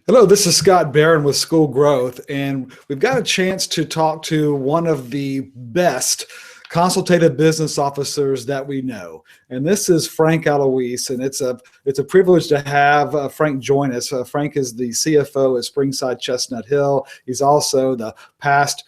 Hello, this is Scott Barron with School Growth, and we've got a chance to talk to one of the best consultative business officers that we know, and this is Frank Aloise, and it's a privilege to have Frank join us. Frank is the CFO at Springside, Chestnut Hill. He's also the past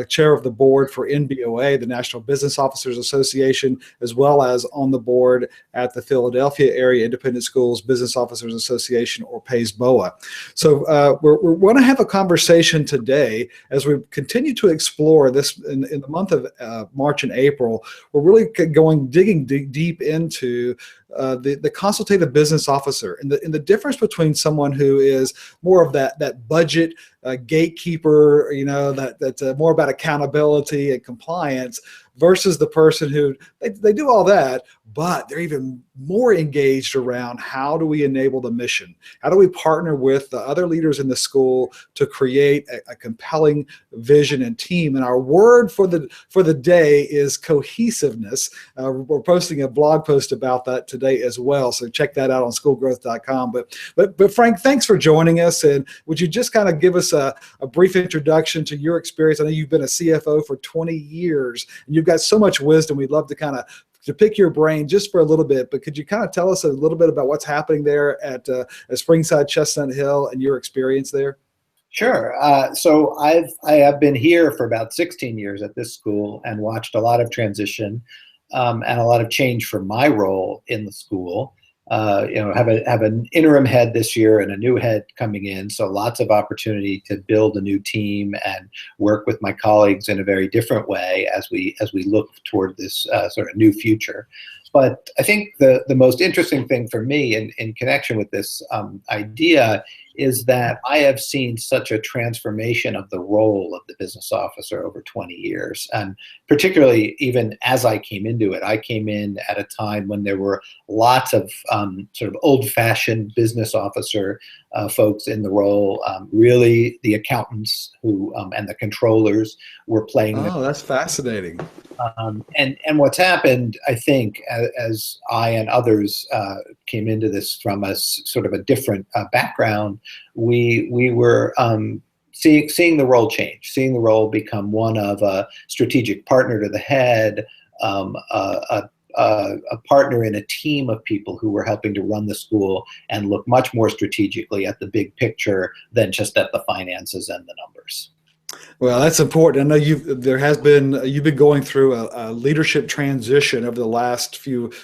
chair of the board for NBOA, the National Business Officers Association, as well as on the board at the Philadelphia Area Independent Schools Business Officers Association, or PAISBOA. So we're going to have a conversation today as we continue to explore this in the month of March and April. We're really digging deep into the consultative business officer and the difference between someone who is more of that budget gatekeeper, that's more about accountability and compliance, versus the person who they do all that, but they're even more engaged around how do we enable the mission? How do we partner with the other leaders in the school to create a compelling vision and team? And our word for the day is cohesiveness. We're posting a blog post about that today as well, so check that out on schoolgrowth.com. But Frank, thanks for joining us. And would you just kind of give us a brief introduction to your experience? I know you've been a CFO for 20 years, and you've got so much wisdom. We'd love to pick your brain just for a little bit, but could you kind of tell us a little bit about what's happening there at Springside, Chestnut Hill, and your experience there? Sure. So I have been here for about 16 years at this school and watched a lot of transition and a lot of change for my role in the school. Have an interim head this year and a new head coming in, so lots of opportunity to build a new team and work with my colleagues in a very different way as we look toward this sort of new future. But I think the most interesting thing for me in connection with this idea is that I have seen such a transformation of the role of the business officer over 20 years. And particularly even as I came into it, I came in at a time when there were lots of sort of old-fashioned business officer folks in the role. Really, the accountants and the controllers were playing. Oh, that's fascinating. And what's happened, I think, as I and others came into this from a sort of a different background, we were seeing the role change, seeing the role become one of a strategic partner to the head, a partner in a team of people who were helping to run the school and look much more strategically at the big picture than just at the finances and the numbers. Well, that's important. I know you've been going through a leadership transition over the last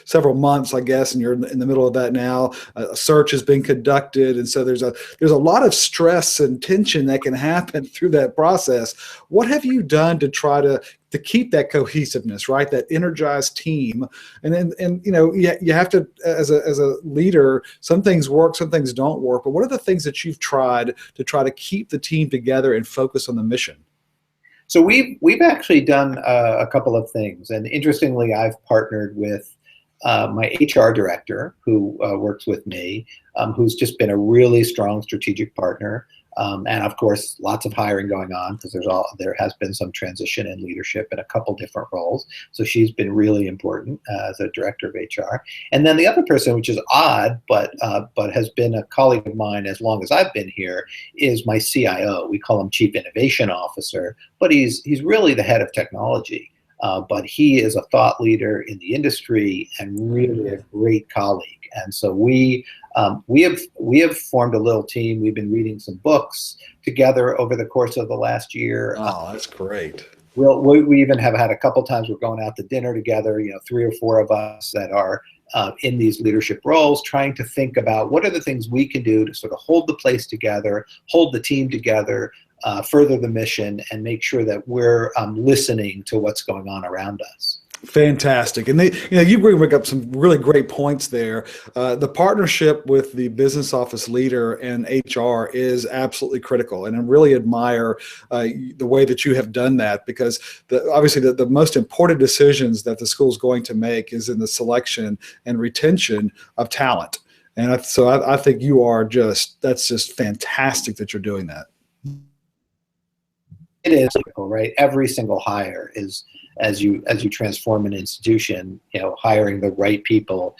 several months, I guess, and you're in the middle of that now. A search has been conducted, and so there's a lot of stress and tension that can happen through that process. What have you done to try to keep that cohesiveness, right? That energized team, and you have to, as a leader, some things work, some things don't work. But what are the things that you've tried to try to keep the team together and focus on the mission? So we've actually done a couple of things, and interestingly, I've partnered with my HR director, who works with me, who's just been a really strong strategic partner. And of course, lots of hiring going on because there has been some transition in leadership in a couple different roles. So she's been really important as a director of HR. And then the other person, which is odd, but has been a colleague of mine as long as I've been here, is my CIO. We call him Chief Innovation Officer, but he's really the head of technology. But he is a thought leader in the industry and really a great colleague. And so we have formed a little team. We've been reading some books together over the course of the last year. Oh, that's great. We even have had a couple times we're going out to dinner together, 3 or 4 of us that are in these leadership roles, trying to think about what are the things we can do to sort of hold the place together, hold the team together, further the mission, and make sure that we're listening to what's going on around us. Fantastic. And you bring up some really great points there. The partnership with the business office leader and HR is absolutely critical. And I really admire the way that you have done that, because obviously the most important decisions that the school is going to make is in the selection and retention of talent. And so I think that's just fantastic that you're doing that. It is critical, right? Every single hire is, as you transform an institution, hiring the right people,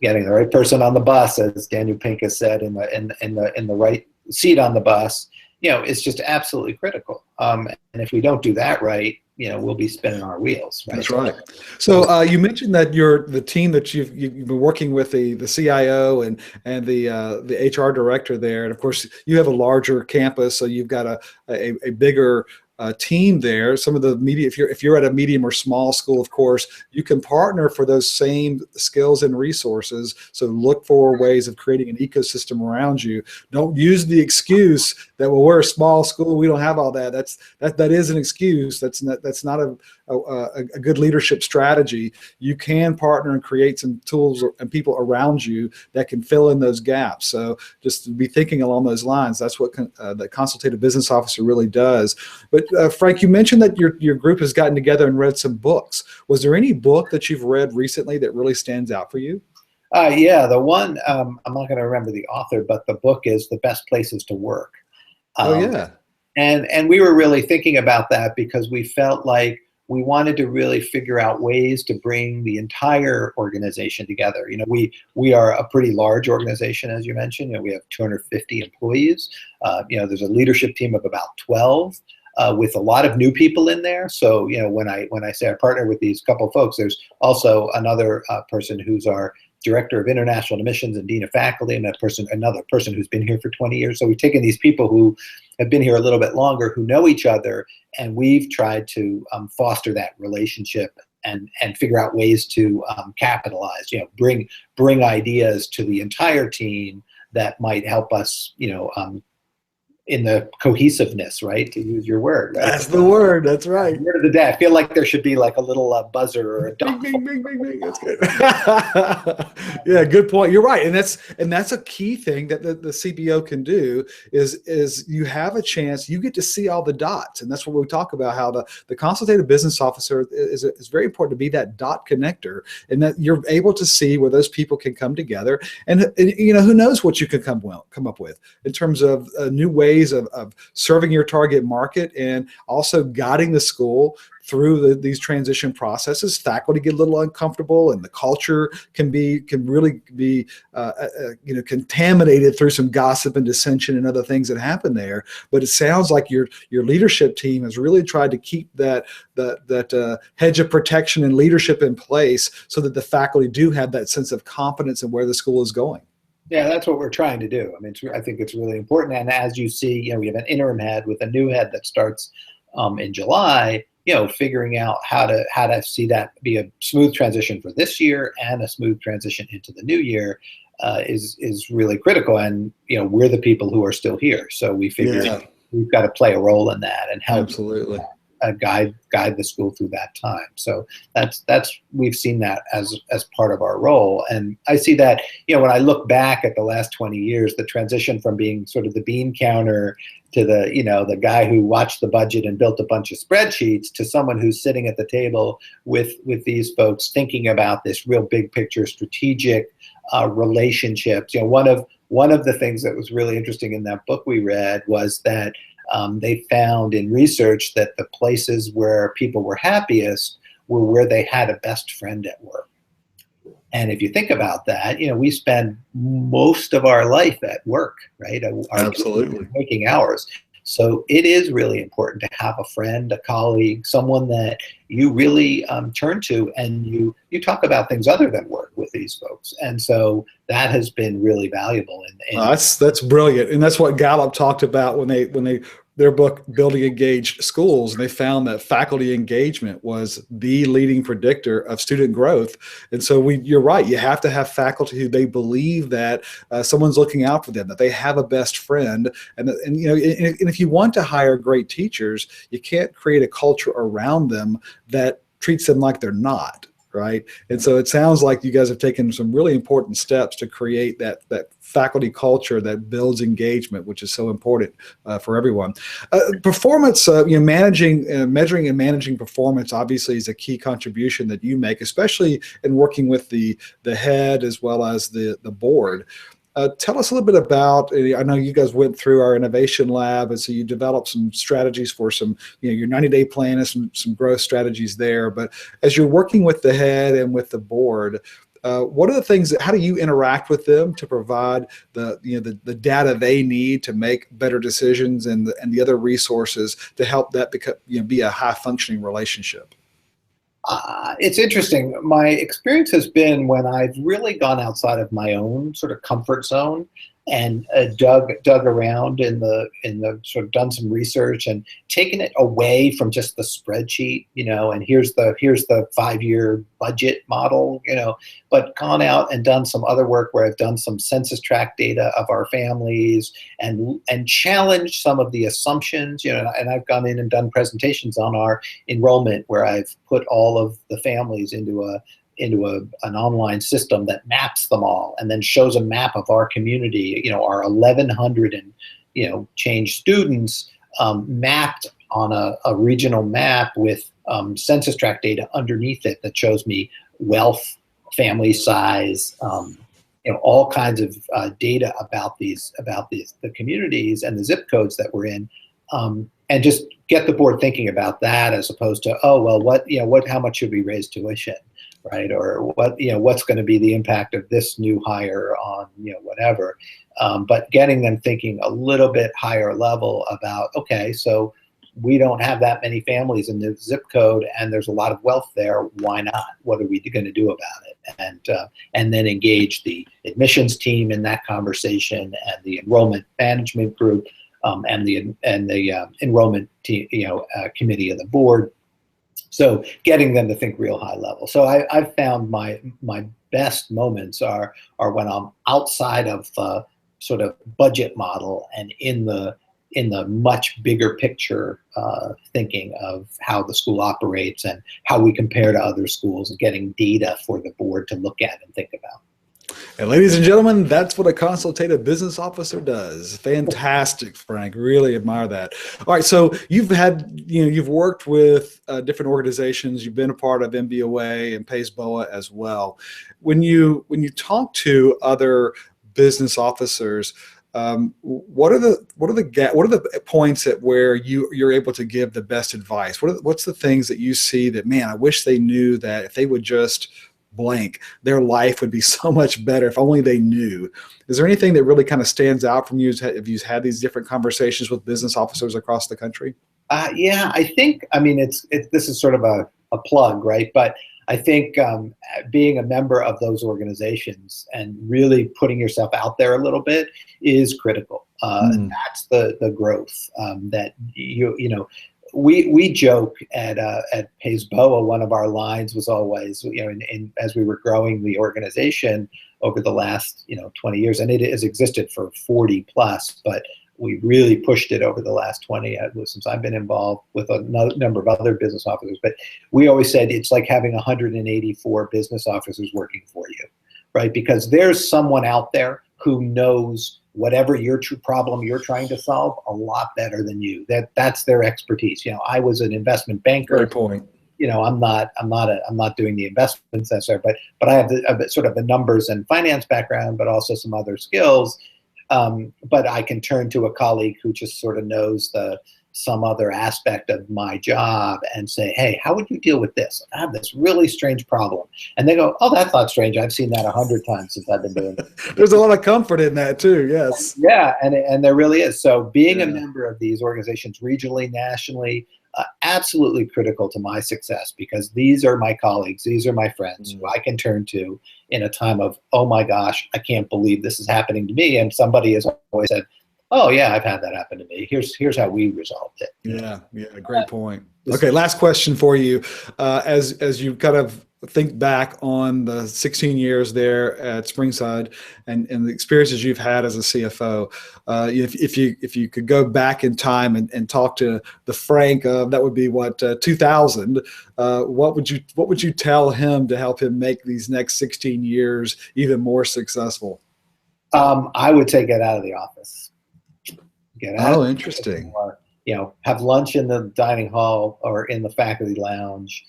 getting the right person on the bus, as Daniel Pink has said, in the right seat on the bus, is just absolutely critical. And if we don't do that right, we'll be spinning our wheels. Right? That's right. So you mentioned that the team that you've been working with, the CIO and the HR director there, and of course you have a larger campus, so you've got a bigger team there. Some of the media, if you're at a medium or small school, of course, you can partner for those same skills and resources. So look for ways of creating an ecosystem around you. Don't use the excuse that, well, we're a small school, we don't have all that. That is an excuse. That's not a good leadership strategy. You can partner and create some tools and people around you that can fill in those gaps. So just be thinking along those lines. That's what the consultative business officer really does. But Frank, you mentioned that your group has gotten together and read some books. Was there any book that you've read recently that really stands out for you? Yeah, the one, I'm not going to remember the author, but the book is The Best Places to Work. Oh, yeah. And we were really thinking about that because we felt like we wanted to really figure out ways to bring the entire organization together. We are a pretty large organization, as you mentioned. We have 250 employees. There's a leadership team of about 12. With a lot of new people in there. So, when I say I partner with these couple of folks, there's also another person who's our director of international admissions and dean of faculty, and another person who's been here for 20 years. So we've taken these people who have been here a little bit longer, who know each other, and we've tried to foster that relationship and figure out ways to capitalize, bring ideas to the entire team that might help us, in the cohesiveness, right? To use your word. Right? That's the word. That's right. Word of the day. I feel like there should be like a little buzzer or a dog. Bing, bing, bing, bing, bing. That's good. Yeah, good point. You're right, and that's a key thing that the CBO can do is you have a chance. You get to see all the dots, and that's what we talk about. How the consultative business officer is very important to be that dot connector, and that you're able to see where those people can come together, and who knows what you can come up with in terms of new ways of serving your target market and also guiding the school through these transition processes. Faculty get a little uncomfortable, and the culture can really be contaminated through some gossip and dissension and other things that happen there. But it sounds like your leadership team has really tried to keep that hedge of protection and leadership in place so that the faculty do have that sense of confidence in where the school is going. Yeah, that's what we're trying to do. I mean, I think it's really important. And as you see, we have an interim head with a new head that starts in July. Figuring out how to see that be a smooth transition for this year and a smooth transition into the new year is really critical. And we're the people who are still here, so we figure we've got to play a role in that and help. Absolutely. Guide the school through that time. So that's we've seen that as part of our role. And I see that, when I look back at the last 20 years, the transition from being sort of the bean counter to the guy who watched the budget and built a bunch of spreadsheets to someone who's sitting at the table with these folks thinking about this real big picture strategic relationships. One of the things that was really interesting in that book we read was that they found in research that the places where people were happiest were where they had a best friend at work. And if you think about that, we spend most of our life at work, right? Absolutely. Waking hours. So it is really important to have a friend, a colleague, someone that you really turn to, and you talk about things other than work with these folks. And so that has been really valuable. That's brilliant, and that's what Gallup talked about when they their book Building Engaged Schools, and they found that faculty engagement was the leading predictor of student growth. And so you're right, you have to have faculty who they believe that someone's looking out for them, that they have a best friend, and if you want to hire great teachers, you can't create a culture around them that treats them like they're not. Right. And so it sounds like you guys have taken some really important steps to create that faculty culture that builds engagement, which is so important for everyone. Performance, measuring and managing performance obviously is a key contribution that you make, especially in working with the head as well as the board. Tell us a little bit about, I know you guys went through our innovation lab, and so you developed some strategies for some, your 90-day plan and some growth strategies there. But as you're working with the head and with the board, What are the things how do you interact with them to provide the data they need to make better decisions and the other resources to help that be a high functioning relationship? It's interesting. My experience has been when I've really gone outside of my own sort of comfort zone and dug around in the sort of done some research and taken it away from just the spreadsheet, and here's the 5-year budget model, but gone out and done some other work where I've done some census tract data of our families and challenged some of the assumptions, and I've gone in and done presentations on our enrollment where I've put all of the families into an online system that maps them all and then shows a map of our community, our 1,100 and change students mapped on a regional map with census tract data underneath it that shows me wealth, family size, all kinds of data about the communities and the zip codes that we're in, and just get the board thinking about that as opposed to, oh well, how much should we raise tuition? Right, or what's going to be the impact of this new hire on whatever, but getting them thinking a little bit higher level about, okay, so we don't have that many families in the zip code and there's a lot of wealth there. Why not? What are we going to do about it? And then engage the admissions team in that conversation and the enrollment management group and the enrollment team, committee of the board. So getting them to think real high level. So I've found my best moments are when I'm outside of the sort of budget model and in the much bigger picture thinking of how the school operates and how we compare to other schools and getting data for the board to look at and think about. And ladies and gentlemen, that's what a consultative business officer does. Fantastic, Frank. Really admire that. All right, so you've worked with different organizations. You've been a part of NBOA and PAISBOA as well. When you talk to other business officers, what are the points at where you're able to give the best advice? What's the things that you see that, man, I wish they knew that if they would just blank, their life would be so much better if only they knew. Is there anything that really kind of stands out from you if you've had these different conversations with business officers across the country? Yeah, I think, this is sort of a plug, right? But I think being a member of those organizations and really putting yourself out there a little bit is critical. That's the growth that we joke at PAISBOA. One of our lines was always, as we were growing the organization over the last 20 years, and it has existed for 40 plus, but we really pushed it over the last 20 since I've been involved with a number of other business officers. But we always said it's like having 184 business officers working for you, right? Because there's someone out there who knows whatever your true problem you're trying to solve a lot better than you. That's their expertise. I was an investment banker. Great point. I'm not doing the investments necessarily, but I have a bit sort of the numbers and finance background, but also some other skills. But I can turn to a colleague who just sort of knows some other aspect of my job and say, hey, how would you deal with this? I have this really strange problem. And they go, oh, that's not strange. I've seen that 100 times since I've been doing it. There's a lot of comfort in that too, yes. Yeah, and there really is. So being a member of these organizations regionally, nationally, absolutely critical to my success, because these are my colleagues, these are my friends who I can turn to in a time of, oh my gosh, I can't believe this is happening to me. And somebody has always said, oh yeah, I've had that happen to me. Here's how we resolved it. Yeah, great point. Okay, last question for you. As you kind of think back on the 16 years there at Springside and the experiences you've had as a CFO, if you could go back in time and talk to the Frank, that would be 2000. What would you tell him to help him make these next 16 years even more successful? I would say get out of the office. Interesting. Or, have lunch in the dining hall or in the faculty lounge.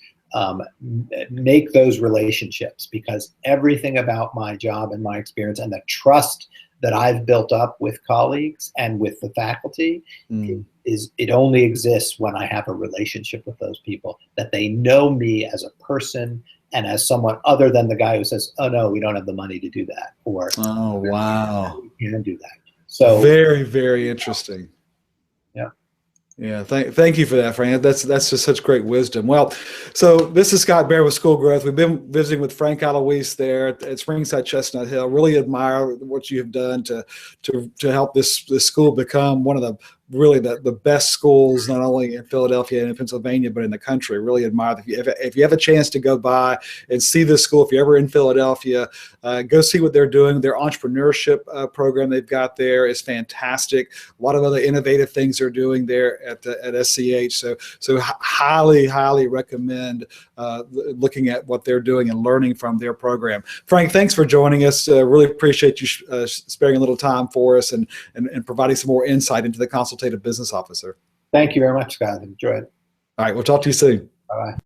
Make those relationships, because everything about my job and my experience and the trust that I've built up with colleagues and with the faculty it only exists when I have a relationship with those people, that they know me as a person and as someone other than the guy who says, "Oh no, we don't have the money to do that," or Oh, wow. "We can do that." So very, very interesting. yeah. Yeah, thank you for that, Frank. That's just such great wisdom. Well, so this is Scott Barron with School Growth. We've been visiting with Frank Aloise there at Springside, Chestnut Hill. Really admire what you have done to help this school become one of the really the best schools, not only in Philadelphia and in Pennsylvania, but in the country. Really admire that. If you have a chance to go by and see this school, if you're ever in Philadelphia, go see what they're doing. Their entrepreneurship program they've got there is fantastic. A lot of other innovative things they're doing there at SCH. So highly recommend looking at what they're doing and learning from their program. Frank, thanks for joining us. Really appreciate you sparing a little time for us and providing some more insight into the Consultative Business Officer. Thank you very much, Scott. Enjoy it. All right, we'll talk to you soon. Bye-bye.